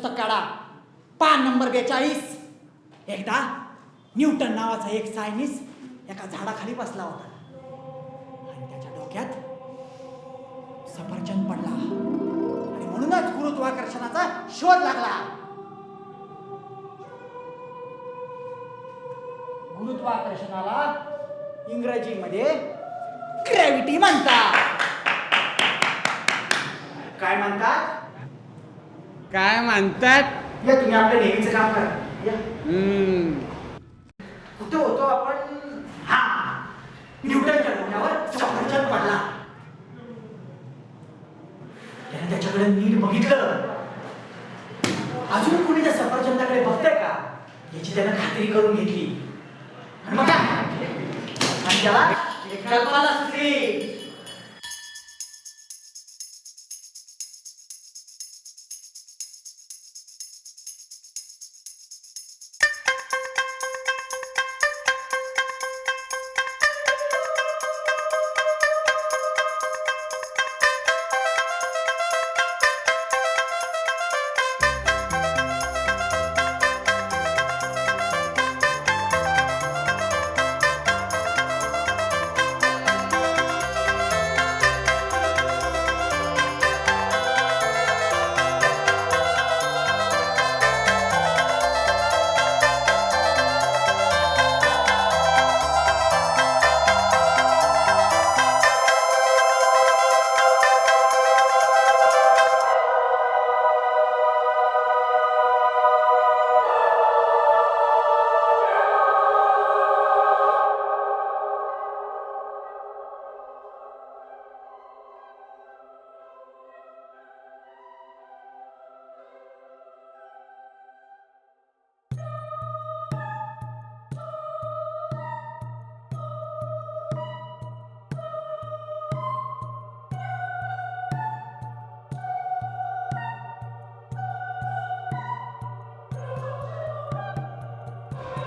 पुस्तक काढा, पान नंबर 42. एकदा न्यूटन नावाचा एक सायन्टिस्ट एका झाडाखाली बसला होता आणि त्याच्या डोक्यात सफरचंद पडला आणि म्हणूनच गुरुत्वाकर्षणाचा शोध लागला. गुरुत्वाकर्षणाला इंग्रजीमध्ये ग्रॅव्हिटी म्हणतात. काय म्हणतात? काय म्हणतात? या तुम्ही आपल्या नेहमीचं काम करा. या. कुठे होतो आपण? हा, न्यूटनच्या डोक्यावर सफरचंद पडला. त्याने त्याच्याकडे नीट बघितलं. अजून कोणी त्या सफरचंदाकडे बघतंय का याची त्यानं खात्री करून घेतली. आणि मग काय? आणि त्याला एक कल्पना सुचली.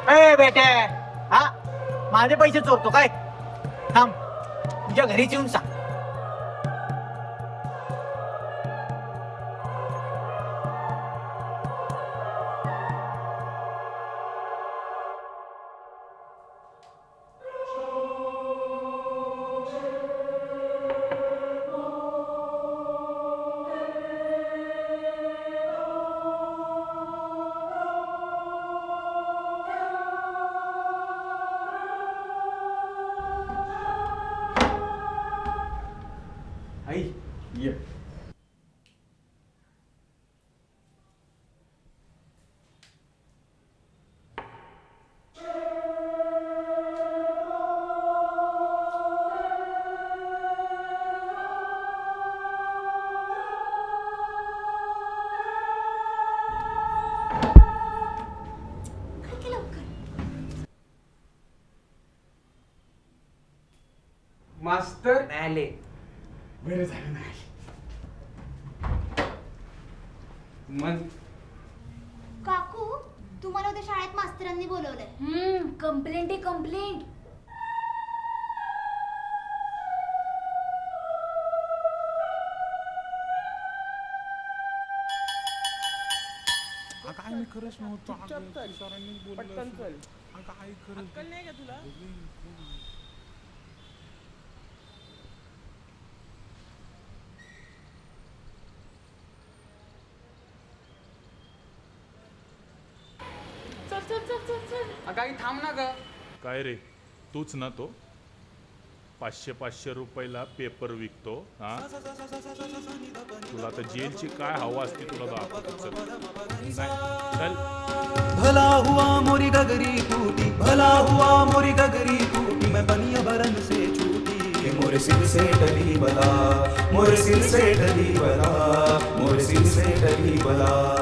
ए बेटे, हा माझे पैसे चोरतो काय? थांब, तुझ्या घरीच येऊन सांग. आई ये. मास्तर आले. बरं झालं नाही. मग काकू, तुम्हाला उद्या शाळेत मास्तरांनी बोलवलंय. कंप्लेंट आहे कंप्लेंट. काय मी खरंच नव्हतो. सरांनी बोललं काय खरंच नाही का तुला? चल चल चल चल चल. काही थांब ना ग. काय रे, तूच ना तो 500-500 रुपयाला पेपर विकतो? हा, तुला आता जेलची काय हवा असते तुला दाखवतो. चल. भला हुआ मोरी गगरी टूटी, भला हुआ मोरी गगरी टूटी, मैं बनिया बरन से छूटी, मोरे सिर से टली बला, मोरे सिर से टली बला, मोरे सिर से टली बला.